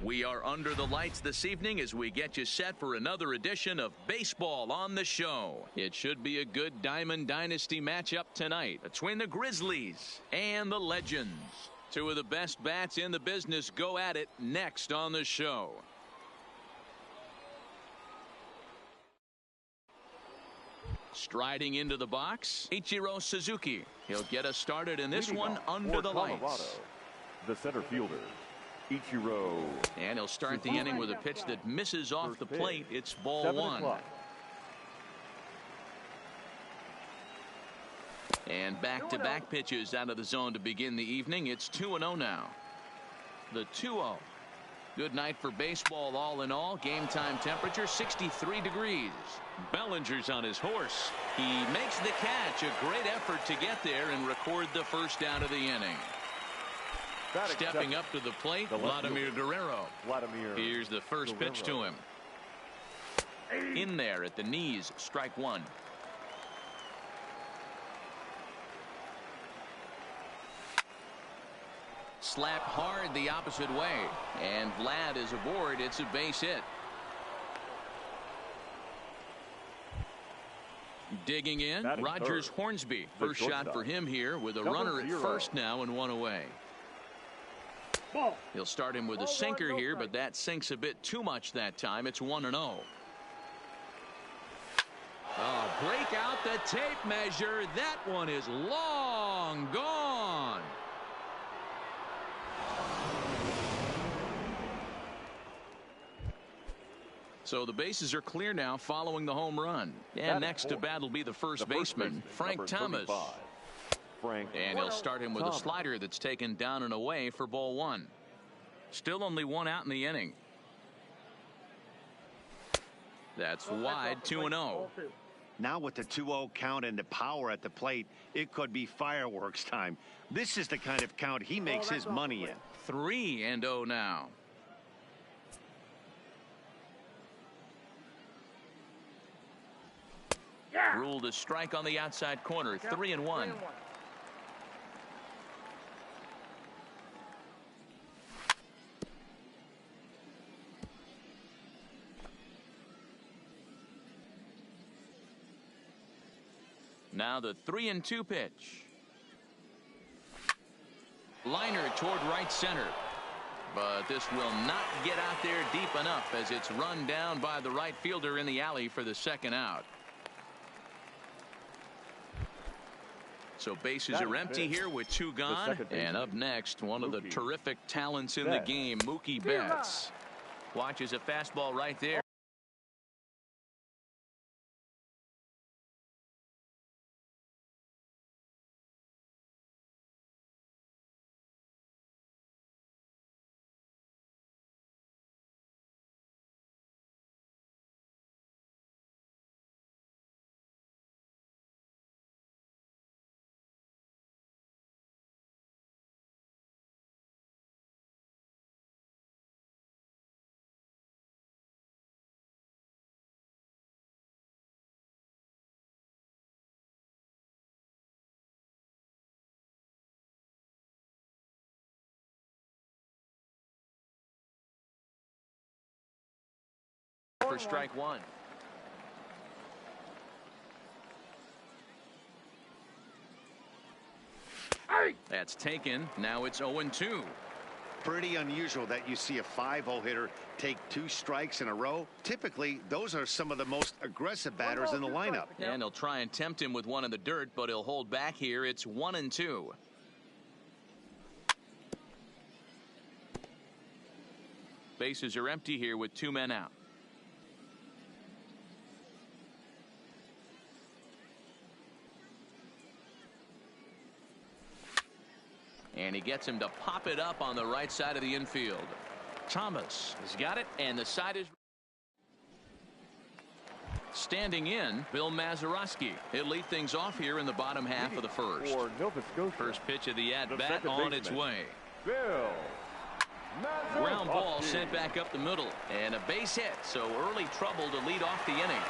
We are under the lights this evening as we get you set for another edition of Baseball on the Show. It should be a good Diamond Dynasty matchup tonight between the Grizzlies and the Legends. Two of the best bats in the business go at it next on the show. Striding into the box, Ichiro Suzuki. He'll get us started in this one under the lights. The center fielder, Ichiro. And he'll start the inning with a pitch that misses off the plate. It's ball one. And back-to-back pitches out of the zone to begin the evening. It's 2-0 now. The 2-0. Good night for baseball all in all. Game time temperature 63 degrees. Bellinger's on his horse. He makes the catch. A great effort to get there and record the first out of the inning. Stepping up to the plate, Vladimir Guerrero. Here's the first pitch to him. In there at the knees, strike one. Slapped hard the opposite way. And Vlad is aboard. It's a base hit. Digging in, Rogers Hornsby. First shot for him here with a runner at first now and one away. He'll start him with a sinker here, but that sinks a bit too much that time. It's 1-0. Oh, break out the tape measure. That one is long gone. So the bases are clear now following the home run. And next to bat will be the first baseman, Frank Thomas. And he'll start him with a slider that's taken down and away for ball one. Still only one out in the inning. That's wide, 2-0. Now with the 2-0 count and the power at the plate, it could be fireworks time. This is the kind of count he makes his money in. 3-0 now. Ruled a strike on the outside corner. 3-1. Now the 3-2 pitch. Liner toward right center. But this will not get out there deep enough as it's run down by the right fielder in the alley for the second out. So bases are empty here with two gone. And up next, one of the terrific talents in the game, Mookie Betts. Watches a fastball right there. For strike one. That's taken. Now it's 0-2. Pretty unusual that you see a 5-0 hitter take 2 strikes in a row. Typically, those are some of the most aggressive batters in the lineup. And they'll try and tempt him with one in the dirt, but he'll hold back here. It's 1-2. Bases are empty here with 2 men out. And he gets him to pop it up on the right side of the infield. Thomas has got it, and the side is standing in. Bill Mazeroski. He'll lead things off here in the bottom half of the first. First pitch of the at-bat on its way. Ground ball sent back up the middle, and a base hit. So early trouble to lead off the inning.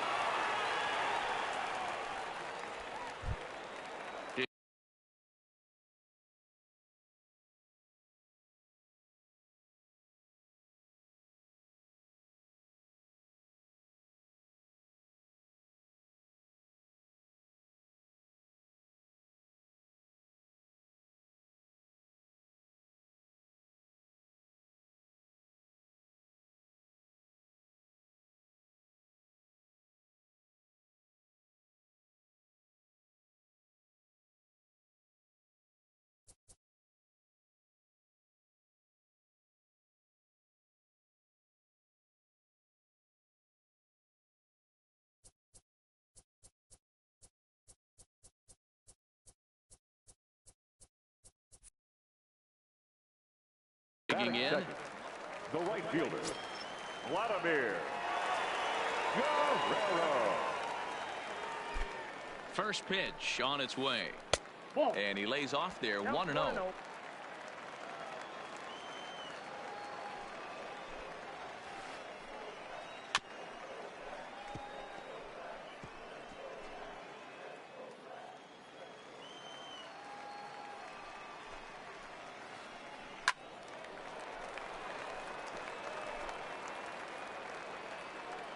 Checking in. The right fielder, Vladimir Guerrero. First pitch on its way. And he lays off there 1-0.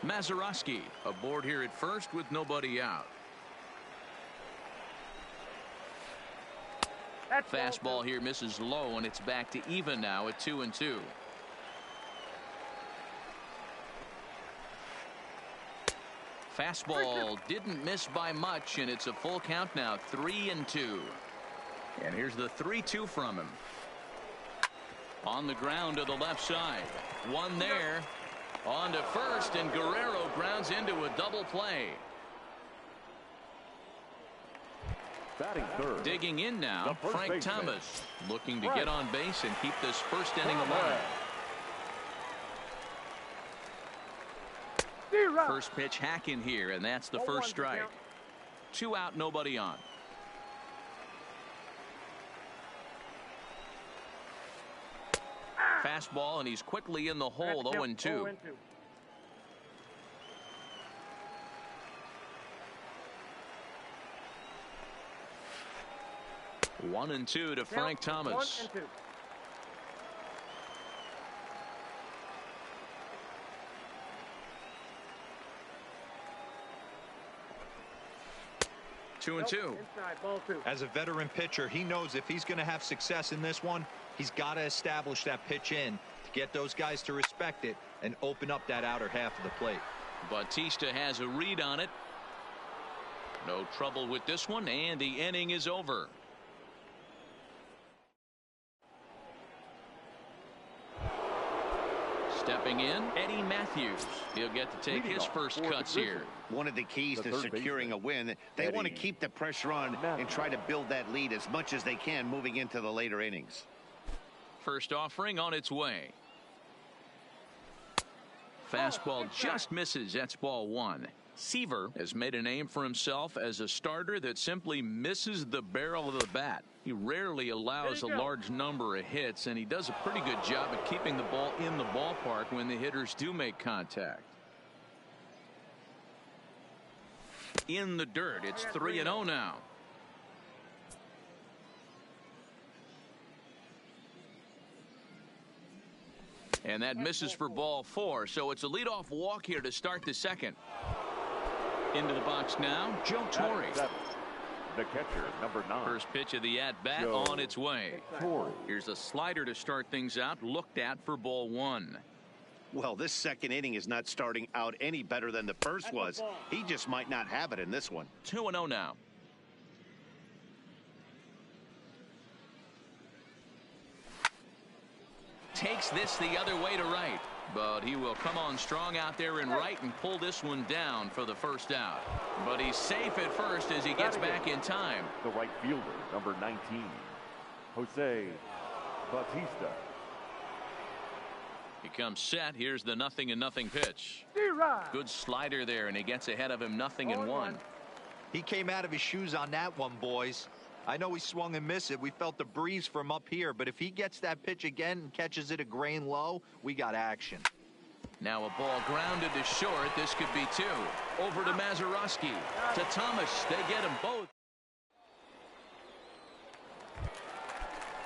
Mazeroski aboard here at first with nobody out. Fastball here misses low, and it's back to even now at 2-2. Fastball didn't miss by much, and it's a full count now, 3-2. And here's the 3-2 from him. On the ground to the left side. One there. On to first, and Guerrero grounds into a double play. Batting third. Digging in now, Frank Thomas, looking to get on base and keep this first inning alive. First pitch hack in here, and that's the first strike. 2 out, nobody on. Fastball, and he's quickly in the hole, 0-2. 1-2 to Frank Thomas. 2-2. As a veteran pitcher, he knows if he's going to have success in this one, he's got to establish that pitch in to get those guys to respect it and open up that outer half of the plate. Bautista has a read on it. No trouble with this one, and the inning is over. Stepping in, Eddie Matthews. He'll get to take his first cuts here. One of the keys to securing a win, they want to keep the pressure on and try to build that lead as much as they can moving into the later innings. First offering on its way. Fastball just misses. That's ball 1. Seaver has made a name for himself as a starter that simply misses the barrel of the bat. He rarely allows a large number of hits, and he does a pretty good job at keeping the ball in the ballpark when the hitters do make contact. In the dirt, it's 3-0 now. And that misses for ball 4, so it's a leadoff walk here to start the second. Into the box now, Joe Torre. The catcher, number 9. First pitch of the at-bat on its way. Here's a slider to start things out, looked at for ball 1. Well, this second inning is not starting out any better than the first was. He just might not have it in this one. 2-0 now. Takes this the other way to right, but he will come on strong out there in right and pull this one down for the first out. But he's safe at first as he gets back in time. The right fielder, number 19, Jose Bautista. He comes set. Here's the 0-0 pitch. Good slider there, and he gets ahead of him 0-1. He came out of his shoes on that one, boys. I know he swung and missed it. We felt the breeze from up here, but if he gets that pitch again and catches it a grain low, we got action. Now a ball grounded to short. This could be 2. Over to Mazeroski. To Thomas. They get them both.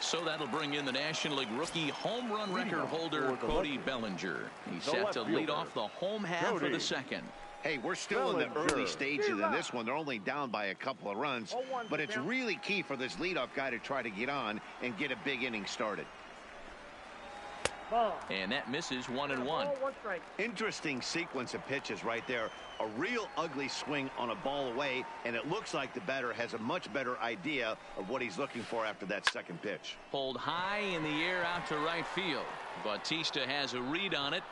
So that'll bring in the National League rookie home run record holder Cody Bellinger. He's set to lead off the home half of the second. Hey, we're still in the early stages in this one. They're only down by a couple of runs, but it's really key for this leadoff guy to try to get on and get a big inning started. And that misses 1-1. Interesting sequence of pitches right there. A real ugly swing on a ball away, and it looks like the batter has a much better idea of what he's looking for after that second pitch. Pulled high in the air out to right field. Bautista has a read on it.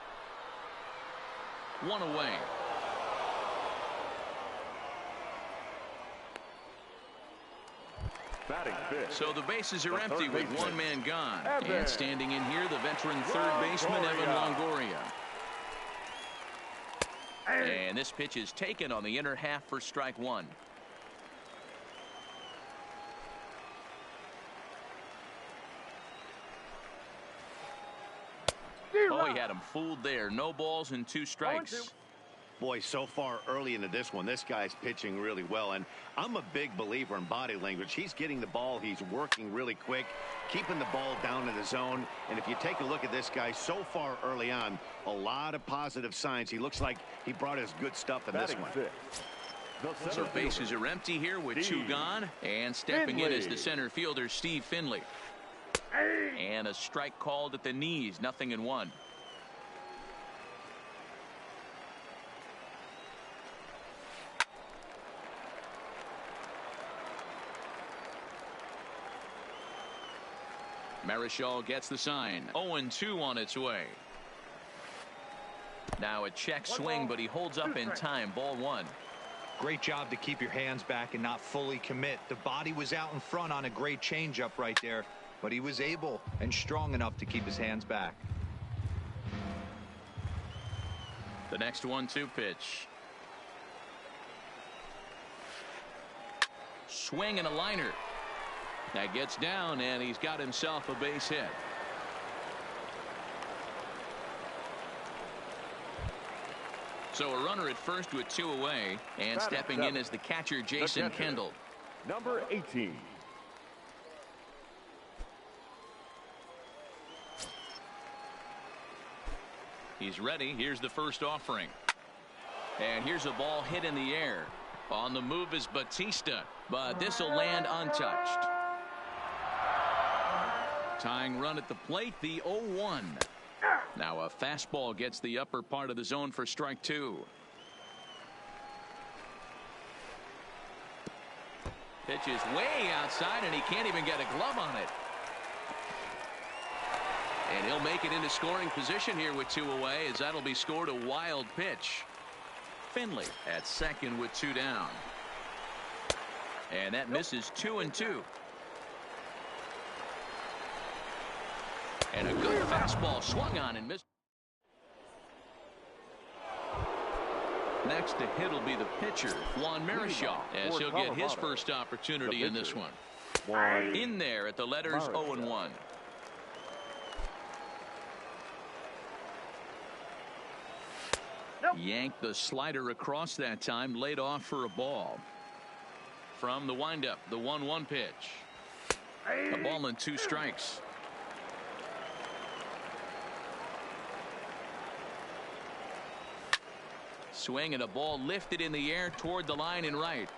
1 away. Batting fifth. So the bases are The empty third with baseman, one man gone. Evan And standing in here, the veteran third baseman, Evan Longoria. And this pitch is taken on the inner half for strike one. Oh, he had him fooled there. No balls and 2 strikes. Boy, so far early into this one, this guy's pitching really well. And I'm a big believer in body language. He's getting the ball. He's working really quick, keeping the ball down in the zone. And if you take a look at this guy so far early on, a lot of positive signs. He looks like he brought his good stuff in this one. So bases are empty here with 2 gone. And stepping in is the center fielder, Steve Finley. And a strike called at the knees, 0-1. Marichal gets the sign. 0-2 on its way. Now a check swing, but he holds up in time. Ball 1. Great job to keep your hands back and not fully commit. The body was out in front on a great changeup right there, but he was able and strong enough to keep his hands back. The next 1-2 pitch. Swing and a liner. That gets down, and he's got himself a base hit. So a runner at first with 2 away, and stepping in is the catcher, Jason Kendall. Number 18. He's ready. Here's the first offering. And here's a ball hit in the air. On the move is Batista, but this will land untouched. Tying run at the plate, the 0-1. Now a fastball gets the upper part of the zone for strike 2. Pitch is way outside, and he can't even get a glove on it. And he'll make it into scoring position here with 2 away, as that'll be scored a wild pitch. Finley at second with 2 down. And that misses 2-2. And a good fastball swung on and missed. Next to hit will be the pitcher, Juan Marichal, as he'll get his first opportunity in this one. In there at the letters 0-1. Yanked the slider across that time, laid off for a ball. From the windup, the 1-1 pitch. A ball and 2 strikes. Swing and a ball lifted in the air toward the line and right.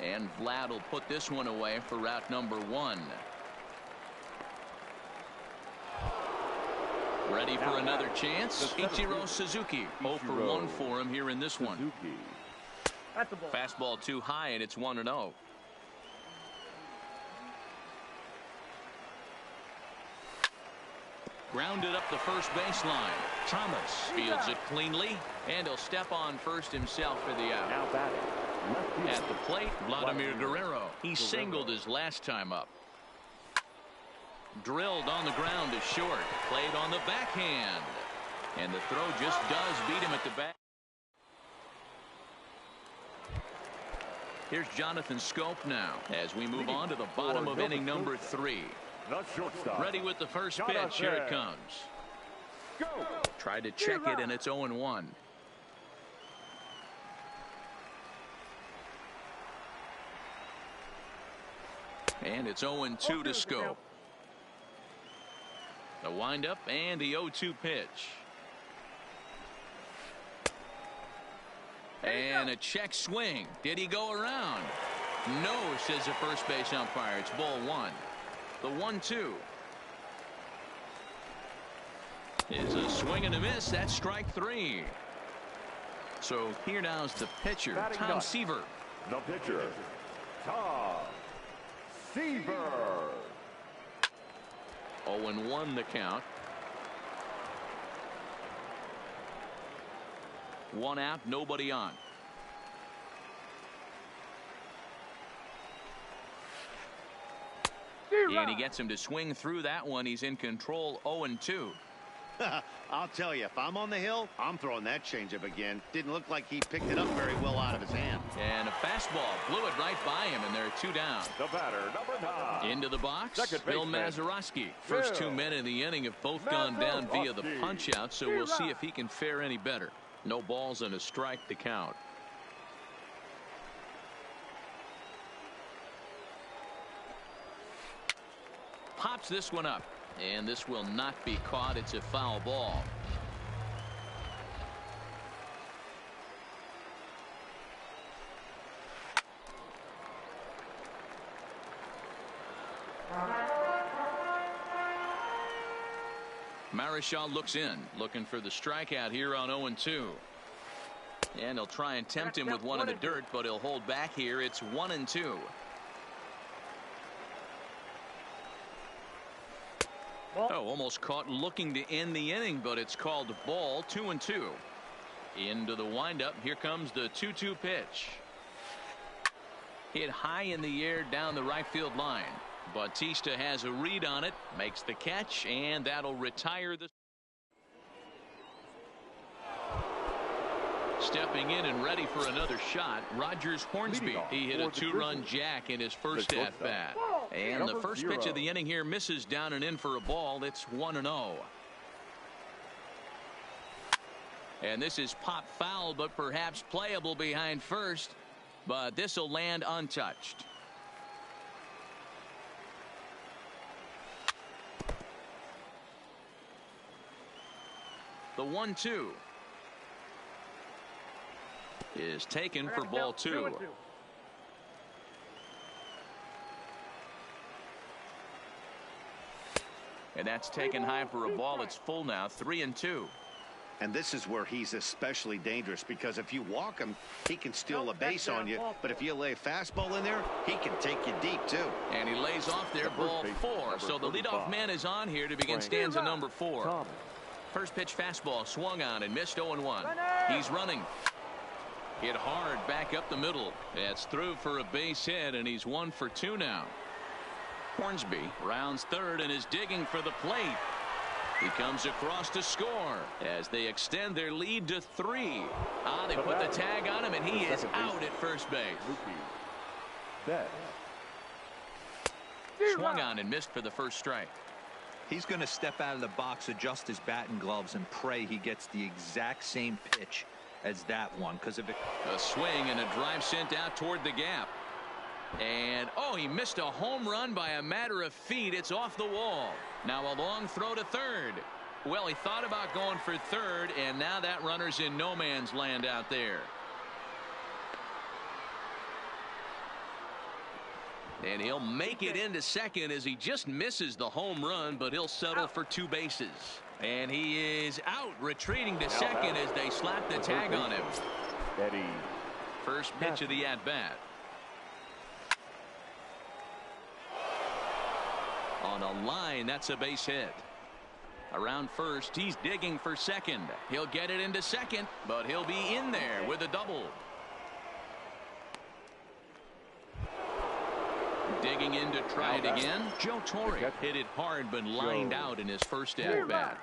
And Vlad will put this one away for route number 1. Ready for another chance. Ichiro Suzuki. 0 for 1 for him here in this one. Fastball too high, and it's 1-0. Grounded up the first baseline. Thomas fields it cleanly, and he'll step on first himself for the out. Now batting. At the plate, Vladimir Guerrero. He singled his last time up. Drilled on the ground is short. Played on the backhand. And the throw just does beat him at the back. Here's Jonathan Scope now as we move on to the bottom of inning number 3. The shortstop. Ready with the first pitch. Here it comes. Go. Tried to check it, and it's 0-1. And it's 0-2 to Scope. The windup and the 0-2 pitch. And a check swing. Did he go around? No, says the first base umpire. It's ball 1. The 1-2 is a swing and a miss. That's strike 3. So here now is the pitcher, Tom Seaver. The pitcher, Tom Seaver. 0-1 the count. 1 out, nobody on. And he gets him to swing through that one. He's in control, 0-2. I'll tell you, if I'm on the hill, I'm throwing that changeup again. Didn't look like he picked it up very well out of his hand. And a fastball blew it right by him, and there are 2 down. The batter, number 9. Into the box, Second Bill baseman. Mazeroski. First 2 men in the inning have both gone down via the punch-out, so we'll see if he can fare any better. No balls and a strike to count. Pops this one up, and this will not be caught. It's a foul ball. Marichal looks in, looking for the strikeout here on 0-2. And he'll try and tempt him with one in the dirt, but he'll hold back here. It's 1-2. Oh, almost caught looking to end the inning, but it's called a ball. 2-2. Into the windup. Here comes the 2-2 pitch. Hit high in the air down the right field line. Bautista has a read on it, makes the catch, and that'll retire the. Stepping in and ready for another shot, Rogers Hornsby. He hit a 2-run jack in his first at bat. And the first pitch of the inning here misses down and in for a ball. It's 1-0. And this is pop foul, but perhaps playable behind first. But this will land untouched. The 1-2 is taken for ball 2. And that's taken high for a ball. It's full now, 3-2. And this is where he's especially dangerous, because if you walk him, he can steal a base on you. But if you lay a fastball in there, he can take you deep, too. And he lays off there, ball 4. So the leadoff man is on here to begin stanza number 4. First pitch fastball swung on and missed 0-1. He's running. Hit hard back up the middle. That's through for a base hit, and he's 1 for 2 now. Hornsby rounds third and is digging for the plate. He comes across to score as they extend their lead to 3. They put the tag on him, and he is out at first base. Swung on and missed for the first strike. He's going to step out of the box, adjust his bat and gloves, and pray he gets the exact same pitch as that one. Because if it... A swing and a drive sent out toward the gap. And, he missed a home run by a matter of feet. It's off the wall. Now a long throw to third. Well, he thought about going for third, and now that runner's in no man's land out there. And he'll make it into second as he just misses the home run, but he'll settle for 2 bases. And he is out, retreating to second as they slap the tag on him. First pitch of the at-bat. On a line, that's a base hit. Around first, he's digging for second. He'll get it into second, but he'll be in there with a double. Digging in to try it again. Joe Torre hit it hard but lined out in his first at bat.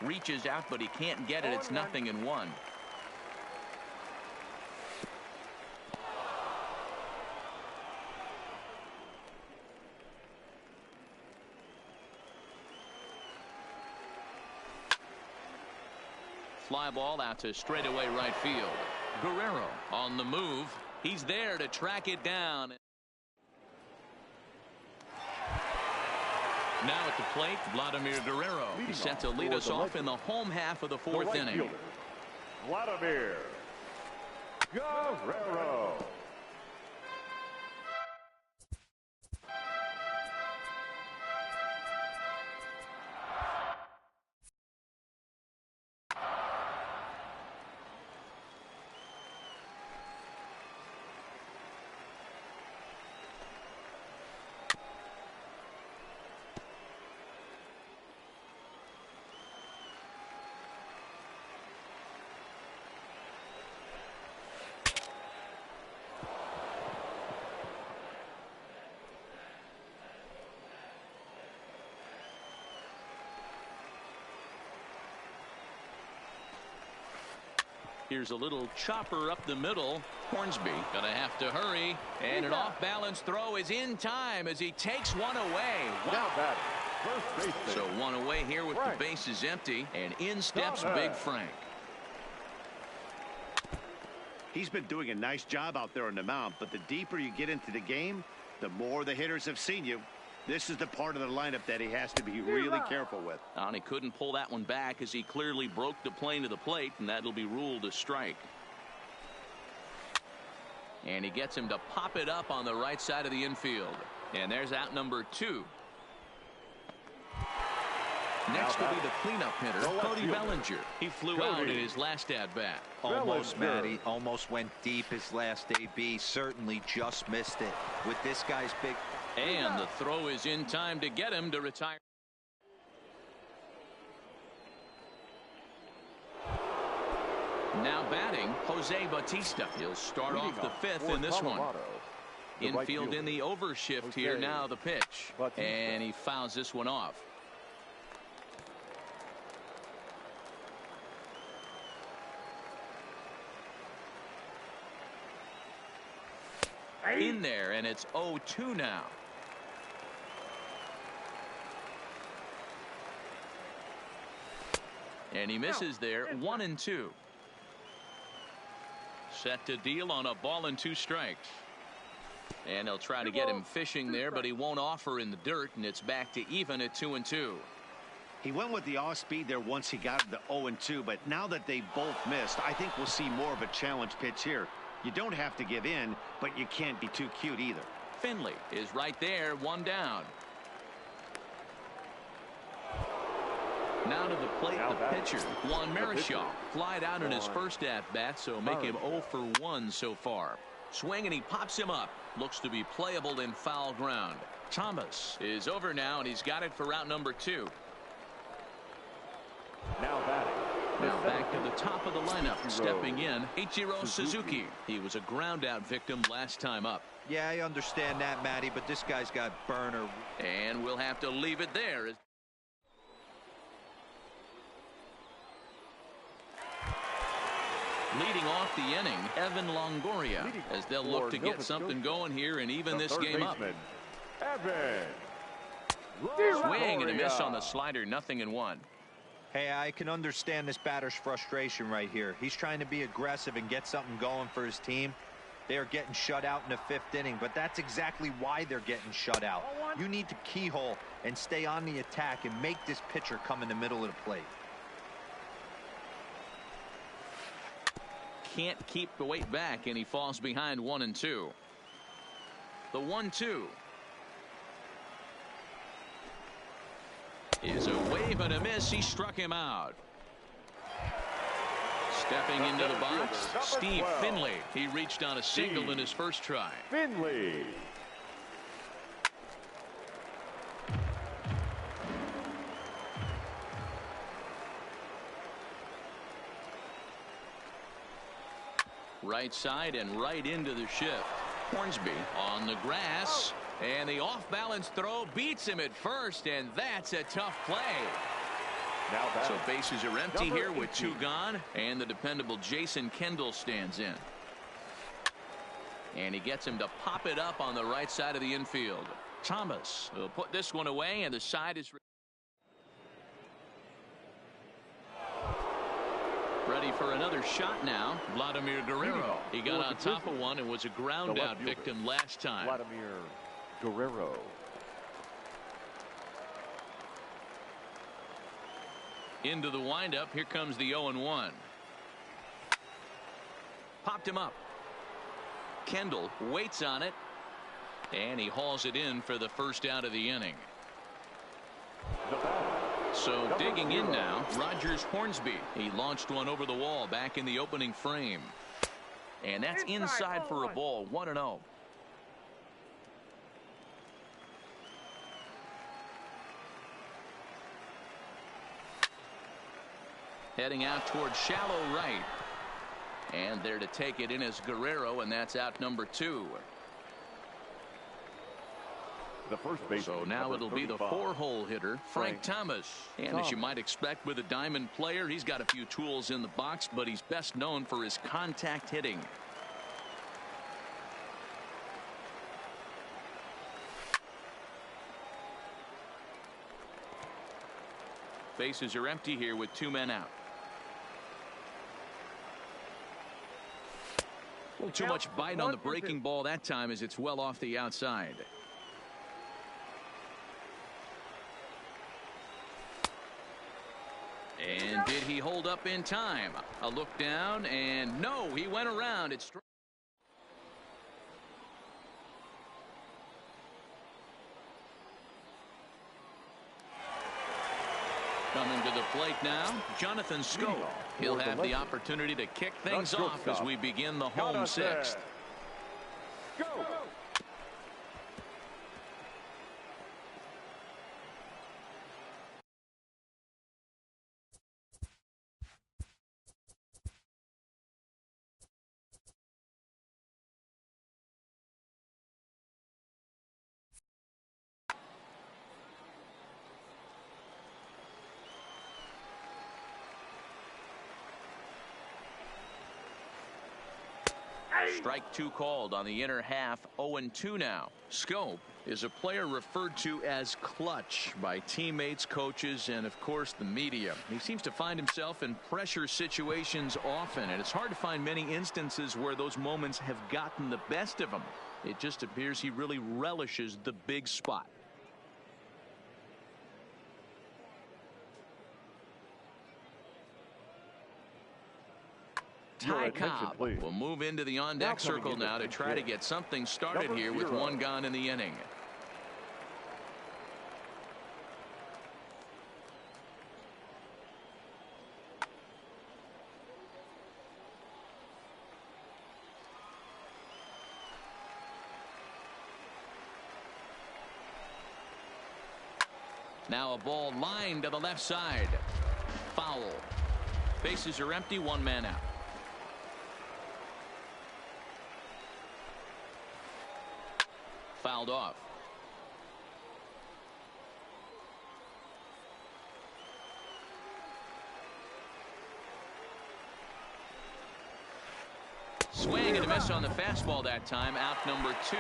Reaches out, but he can't get it. It's 0-1. Fly ball out to straightaway right field. Guerrero on the move. He's there to track it down. Now at the plate, Vladimir Guerrero. He's set to lead us off in the home half of the 4th inning. Vladimir Guerrero. Here's a little chopper up the middle. Hornsby gonna have to hurry, and an off-balance throw is in time as he takes one away. Now batting, first baseman. So one away here with the bases empty, and in steps Big Frank. He's been doing a nice job out there on the mound, but the deeper you get into the game, the more the hitters have seen you. This is the part of the lineup that he has to be really careful with. And he couldn't pull that one back as he clearly broke the plane to the plate, and that'll be ruled a strike. And he gets him to pop it up on the right side of the infield. And there's out number 2. Next will be the cleanup hitter, Cody Bellinger. He flew out in his last at-bat. Almost, Matty. Almost went deep his last AB. Certainly just missed it. With this guy's big... And the throw is in time to get him to retire. Now batting, Jose Bautista. He'll start off the 5th in this one. Infield in the overshift here now, the pitch. And he fouls this one off. In there, and it's 0-2 now. And he misses there, 1-2. Set to deal on a ball and 2 strikes. And they'll try to get him fishing there, but he won't offer in the dirt, and it's back to even at 2-2. He went with the off speed there once he got the 0-2, but now that they both missed, I think we'll see more of a challenge pitch here. You don't have to give in, but you can't be too cute either. Finley is right there, 1 down. Now to the plate, the pitcher, Juan Marichal. Flied out in his first at-bat, so make him 0 for 1 so far. Swing, and he pops him up. Looks to be playable in foul ground. Thomas is over now, and he's got it for route number 2. Now batting. Now back to the top of the lineup. Stepping in, Ichiro Suzuki. He was a ground-out victim last time up. Yeah, I understand that, Matty, but this guy's got burner. And we'll have to leave it there. Leading off the inning, Evan Longoria, as they'll look to get something going here and even this game up. Swing and a miss on the slider, 0-1. Hey, I can understand this batter's frustration right here. He's trying to be aggressive and get something going for his team. They are getting shut out in the 5th inning, but that's exactly why they're getting shut out. You need to keyhole and stay on the attack and make this pitcher come in the middle of the plate. Can't keep the weight back, and he falls behind 1-2. The 1-2 is a wave and a miss. He struck him out. Stepping into the box, Steve Finley. He reached on a single in his first try. Finley. Right side and right into the shift. Hornsby on the grass, and the off-balance throw beats him at first, and that's a tough play. So bases are empty here with 2 gone, and the dependable Jason Kendall stands in. And he gets him to pop it up on the right side of the infield. Thomas will put this one away, and the side is ready for another shot now. Vladimir Guerrero. He got on top of one and was a ground-out victim last time. Vladimir Guerrero. Into the windup. Here comes the 0-1. Popped him up. Kendall waits on it, and he hauls it in for the first out of the inning. So digging in now, Rogers Hornsby. He launched one over the wall back in the opening frame. And that's inside for a ball, 1-0. Heading out towards shallow right. And there to take it in is Guerrero, and that's out number 2. the first base. So now it'll be the 4-hole hitter, Frank Thomas. And as you might expect with a diamond player, he's got a few tools in the box, but he's best known for his contact hitting. Bases are empty here with 2 men out. A little too much bite on the breaking ball that time as it's well off the outside. And did he hold up in time? A look down, and no, he went around. It's coming to the plate now, Jonathan Scope. He'll have the opportunity to kick things off as we begin the home 6th. Go! Strike 2 called on the inner half. 0-2 now. Scope is a player referred to as clutch by teammates, coaches, and of course the media. He seems to find himself in pressure situations often, and it's hard to find many instances where those moments have gotten the best of him. It just appears he really relishes the big spot. Ty Cobb will move into the on-deck circle now to try to get something started here with 1 gone in the inning. Now a ball lined to the left side. Foul. Bases are empty, 1 man out. Fouled off. Swing and a miss on the fastball that time. Out number 2.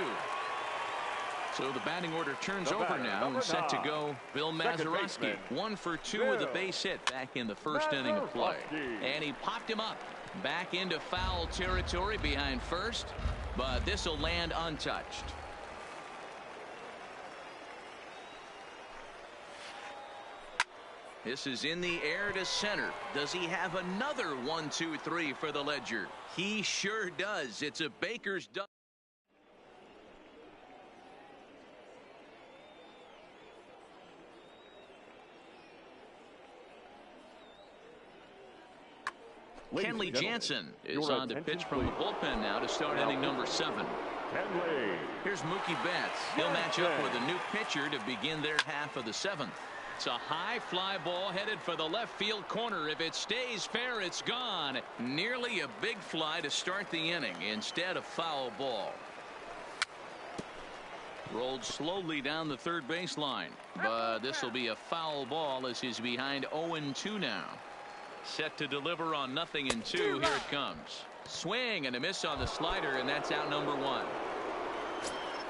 So the batting order turns over now and set to go Bill Mazeroski. 1 for 2 with a base hit back in the first inning of play. And he popped him up back into foul territory behind first, but this will land untouched. This is in the air to center. Does he have another 1, 2, 3 for the Ledger? He sure does. It's a Baker's double. Kenley Jansen is on to pitch from the bullpen now to start inning number 7. Here's Mookie Betts. He'll match up with a new pitcher to begin their half of the 7th. It's a high fly ball headed for the left field corner. If it stays fair, it's gone. Nearly a big fly to start the inning. Instead, a foul ball. Rolled slowly down the third baseline. But this will be a foul ball as he's behind 0-2 now. Set to deliver on 0-2. Here it comes. Swing and a miss on the slider, and that's out number 1.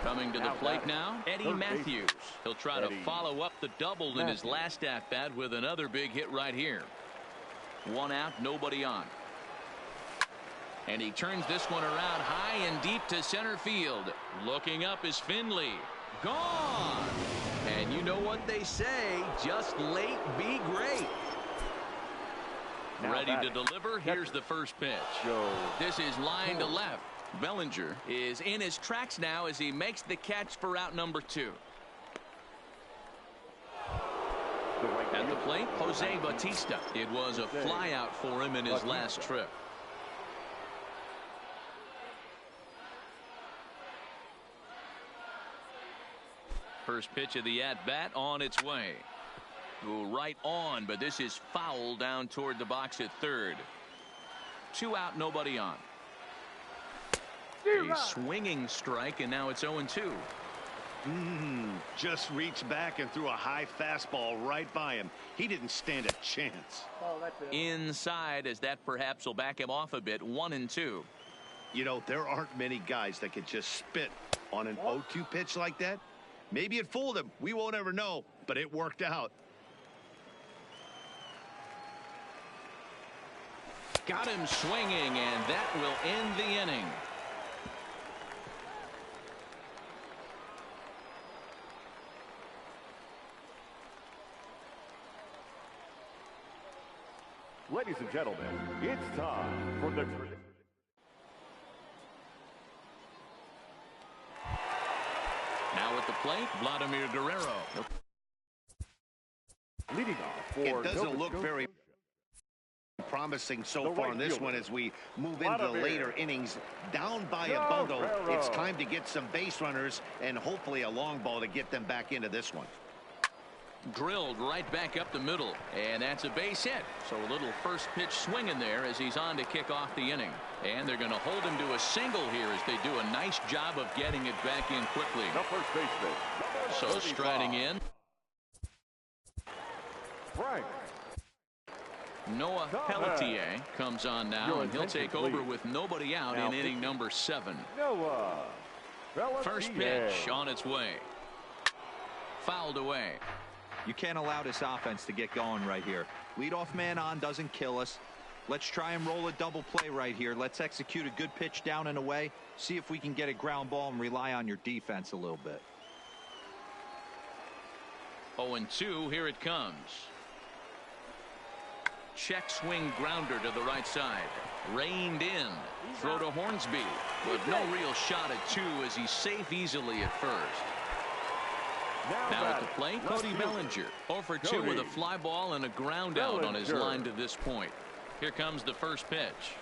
Coming to the plate now, Eddie Matthews. He'll try to follow up the double in his last at-bat with another big hit right here. 1 out, nobody on. And he turns this one around high and deep to center field. Looking up is Finley. Gone! And you know what they say, just late be great. Ready to deliver. Here's the first pitch. This is line to left. Bellinger is in his tracks now as he makes the catch for out number 2. At the plate, Jose Bautista. It was a fly out for him in his last trip. First pitch of the at-bat on its way. Go right on, but this is foul down toward the box at third. 2 out, nobody on. A swinging strike, and now it's 0-2. Just reached back and threw a high fastball right by him. He didn't stand a chance. Inside, as that perhaps will back him off a bit. 1-2. You know, there aren't many guys that could just spit on an 0-2 pitch like that. Maybe it fooled him. We won't ever know, but it worked out. Got him swinging, and that will end the inning. Ladies and gentlemen, it's time for the... Now at the plate, Vladimir Guerrero. Leading off for It doesn't Nova look Scotia. very promising so far in this one as we move into the later innings. Down by a bundle, it's time to get some base runners and hopefully a long ball to get them back into this one. Drilled right back up the middle, and that's a base hit. So a little first pitch swing in there as he's on to kick off the inning. And they're going to hold him to a single here as they do a nice job of getting it back in quickly. The first baseman. So striding in, Frank. Noah Pelletier comes on now, and he'll take over with nobody out in inning number 7. Noah Pelletier. First pitch on its way. Fouled away. You can't allow this offense to get going right here. Leadoff man on doesn't kill us. Let's try and roll a double play right here. Let's execute a good pitch down and away. See if we can get a ground ball and rely on your defense a little bit. 0-2, here it comes. Check swing grounder to the right side. Reined in. Throw to Hornsby, but no real shot at 2 as he's safe easily at first. Now at the plate, Cody Bellinger. 0 for 2 with a fly ball and a ground out on his line to this point. Here comes the first pitch.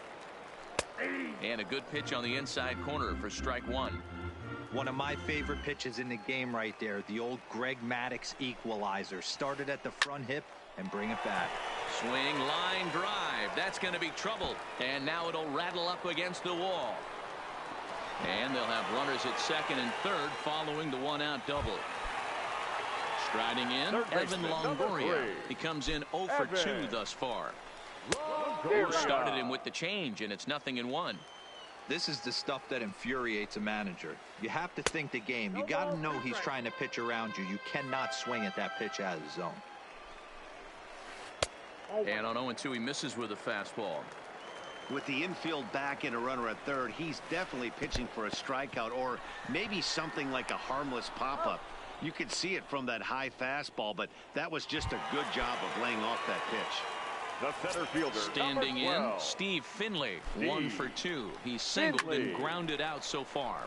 And a good pitch on the inside corner for strike 1. One of my favorite pitches in the game right there. The old Greg Maddux equalizer. Started at the front hip and bring it back. Swing, line drive. That's going to be trouble. And now it'll rattle up against the wall. And they'll have runners at second and third following the 1-out double. Striding in, Evan Longoria. He comes in 0 for 2 thus far. Started him with the change, and it's 0-1. This is the stuff that infuriates a manager. You have to think the game. You got to know he's trying to pitch around you. You cannot swing at that pitch out of the zone. And on 0-2, he misses with a fastball. With the infield back and a runner at third, he's definitely pitching for a strikeout or maybe something like a harmless pop-up. You could see it from that high fastball, but that was just a good job of laying off that pitch. The center fielder. Standing in, Steve Finley. 1 for 2. He's singled and grounded out so far.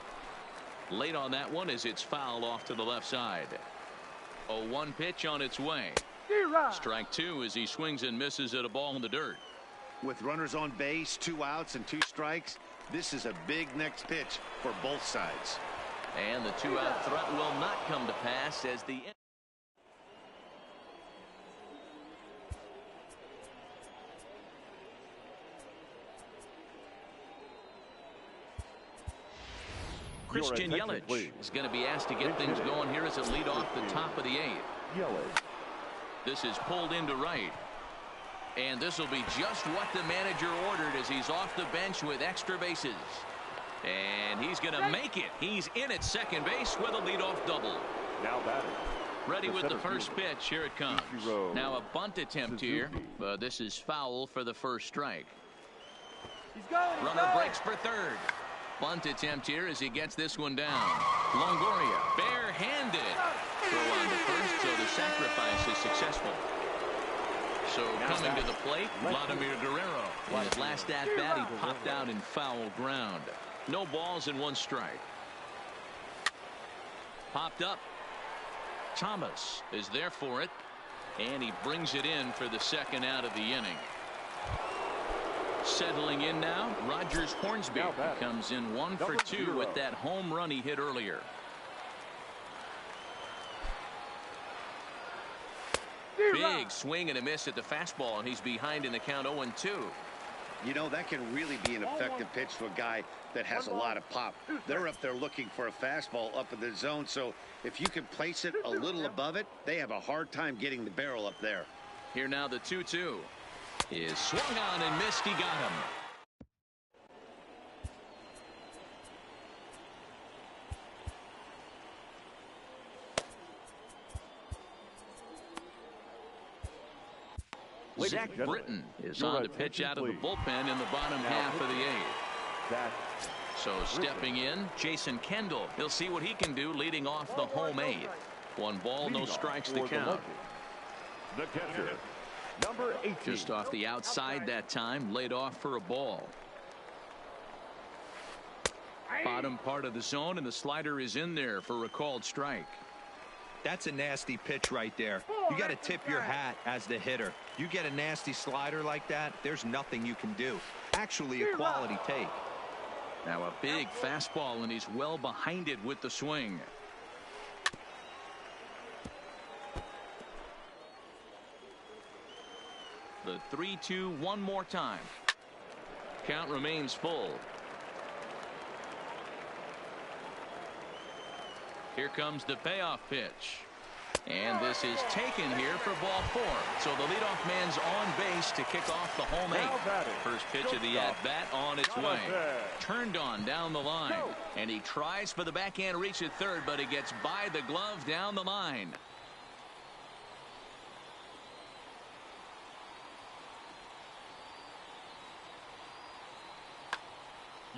Late on that one as it's fouled off to the left side. 0-1 pitch on its way. Strike 2 as he swings and misses at a ball in the dirt. With runners on base, 2 outs and 2 strikes, this is a big next pitch for both sides. And the 2-out threat will not come to pass as the Christian Yelich is going to be asked to get things going here as it lead off the top of the 8th. This is pulled into right. And this will be just what the manager ordered as he's off the bench with extra bases. And he's going to make it. He's in at second base with a leadoff double. Now batting. Ready with the first pitch. Here it comes. Now a bunt attempt here, but this is foul for the first strike. Runner breaks for third. Bunt attempt here as he gets this one down. Longoria barehanded. Throw on to first, so the sacrifice is successful. So coming to the plate, Vladimir Guerrero. In his last at bat, he popped out in foul ground. No balls and 1 strike. Popped up. Thomas is there for it, and he brings it in for the second out of the inning. Settling in now, Rogers Hornsby comes in 1 for 2 with that home run he hit earlier. Big swing and a miss at the fastball, and he's behind in the count 0-2. You know, that can really be an effective pitch to a guy that has a lot of pop. They're up there looking for a fastball up in the zone, so if you can place it a little above it, they have a hard time getting the barrel up there. Here now the 2-2 is swung on and missed. He got him. Zach Britton is on to pitch out of the bullpen in the bottom half of the eighth. So stepping in, Jason Kendall. He'll see what he can do leading off the home eighth. 1 ball, no strikes to count. The catcher, number 18. Just off the outside that time, laid off for a ball. Bottom part of the zone, and the slider is in there for a called strike. That's a nasty pitch right there. You got to tip your hat as the hitter. You get a nasty slider like that, there's nothing you can do. Actually, a quality take. Now a big fastball, and he's well behind it with the swing. The 3-2 one more time. Count remains full. Here comes the payoff pitch. And this is taken here for ball 4. So the leadoff man's on base to kick off the home eighth. First pitch of the at-bat on its way. Turned on down the line. And he tries for the backhand reach at third, but he gets by the glove down the line.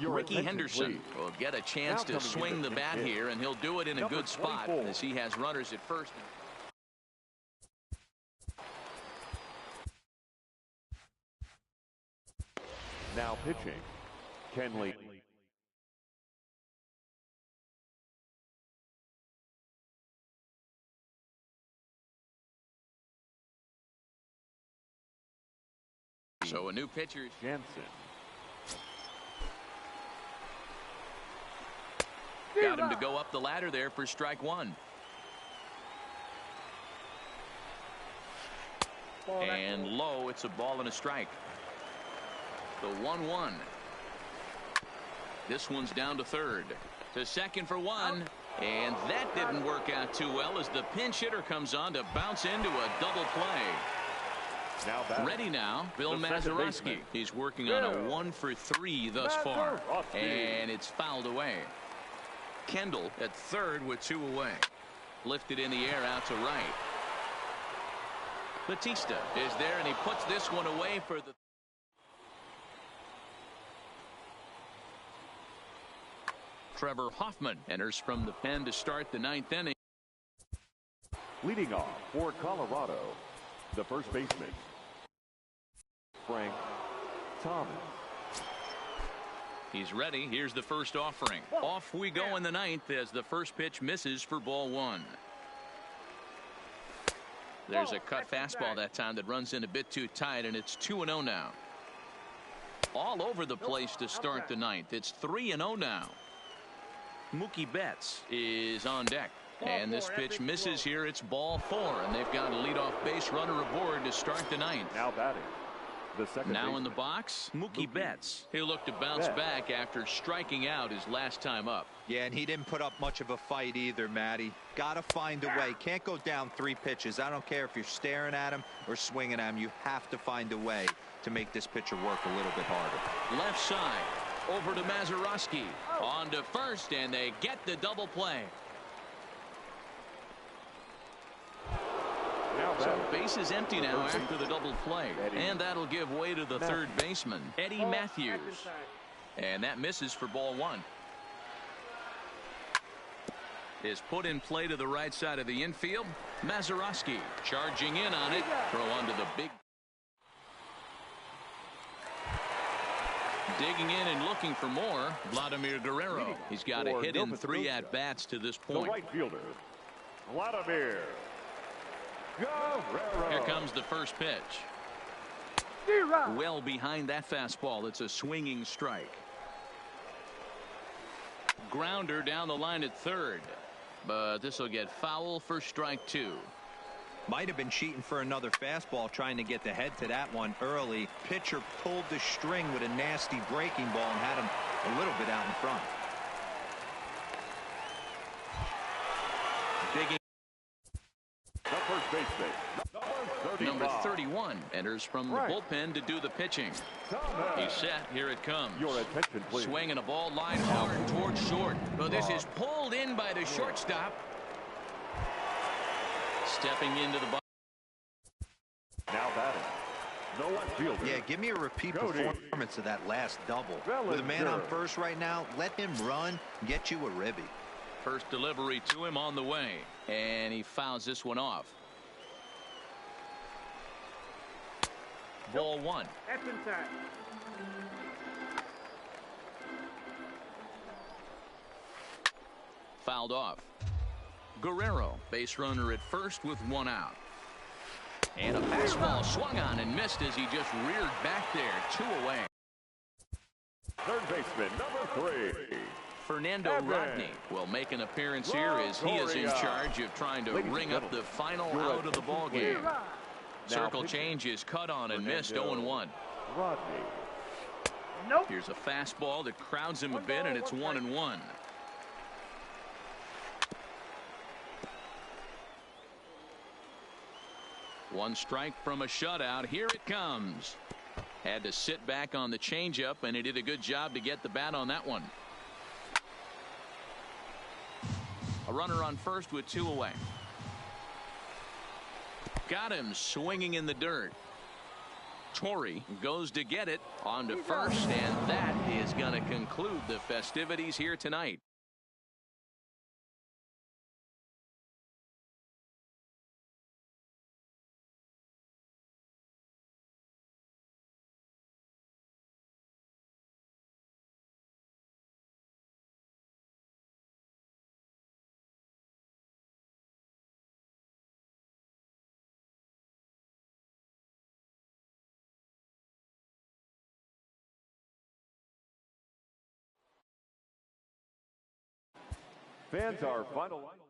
Ricky Henderson will get a chance to swing the bat here, and he'll do it in a good spot as he has runners at first. Now pitching, Kenley. So a new pitcher, Jansen. Got him to go up the ladder there for strike 1. And low, it's a ball and a strike. The 1-1. This one's down to third. To second for 1. And that didn't work out too well as the pinch hitter comes on to bounce into a double play. Ready now, Bill Mazeroski. He's working on a 1-for-3 thus far. And it's fouled away. Kendall at third with 2 away. Lifted in the air out to right. Batista is there, and he puts this one away for the... Trevor Hoffman enters from the pen to start the 9th inning. Leading off for Colorado, the first baseman, Frank Thomas. He's ready. Here's the first offering. Off we go in the 9th as the first pitch misses for ball 1. There's a cut fastball that time that runs in a bit too tight, and it's 2-0 now. All over the place to start the 9th. It's 3-0 now. Mookie Betts is on deck. And this pitch misses here. It's ball 4, and they've got a leadoff base runner aboard to start the 9th. Now batting. Now in the box, Mookie Betts. He'll look to bounce back after striking out his last time up. Yeah, and he didn't put up much of a fight either, Matty. Got to find a way. Can't go down 3 pitches. I don't care if you're staring at him or swinging at him. You have to find a way to make this pitcher work a little bit harder. Left side, over to Mazeroski. On to first, and they get the double play. So base is empty now after the double play. And that'll give way to the third baseman, Eddie Matthews. And that misses for ball 1. Is put in play to the right side of the infield. Mazeroski charging in on it. Throw onto the big. Digging in and looking for more, Vladimir Guerrero. He's got a hit in 3 at-bats to this point. The right fielder, Vladimir Guerrero. Here comes the first pitch. Well behind that fastball. It's a swinging strike. Grounder down the line at third. But this will get foul for strike 2. Might have been cheating for another fastball, trying to get the head to that one early. Pitcher pulled the string with a nasty breaking ball and had him a little bit out in front. Digging. The first baseman, Number 31 enters from the bullpen to do the pitching. He's set. Here it comes. Your attention, please. Swinging a ball line hard towards short. Well, this is pulled in by the shortstop. Stepping into the box. Now batting. No left fielder. Yeah, give me a repeat performance of that last double. With a man on first right now, let him run, get you a ribby. First delivery to him on the way, and he fouls this one off. Ball one. That's inside. Fouled off. Guerrero, base runner at first with one out. And a fastball swung on and missed as he just reared back there. 2 away. Third baseman, number 3. Fernando Rodney will make an appearance here as he is in charge of trying to ring up the final out of the ball game. Circle change is cut on and missed. 0-1. Rodney. Nope. Here's a fastball that crowds him a bit, and it's 1-1. One strike from a shutout. Here it comes. Had to sit back on the changeup, and he did a good job to get the bat on that one. A runner on first with 2 away. Got him swinging in the dirt. Torrey goes to get it on to first, and that is going to conclude the festivities here tonight. Fans, our final line.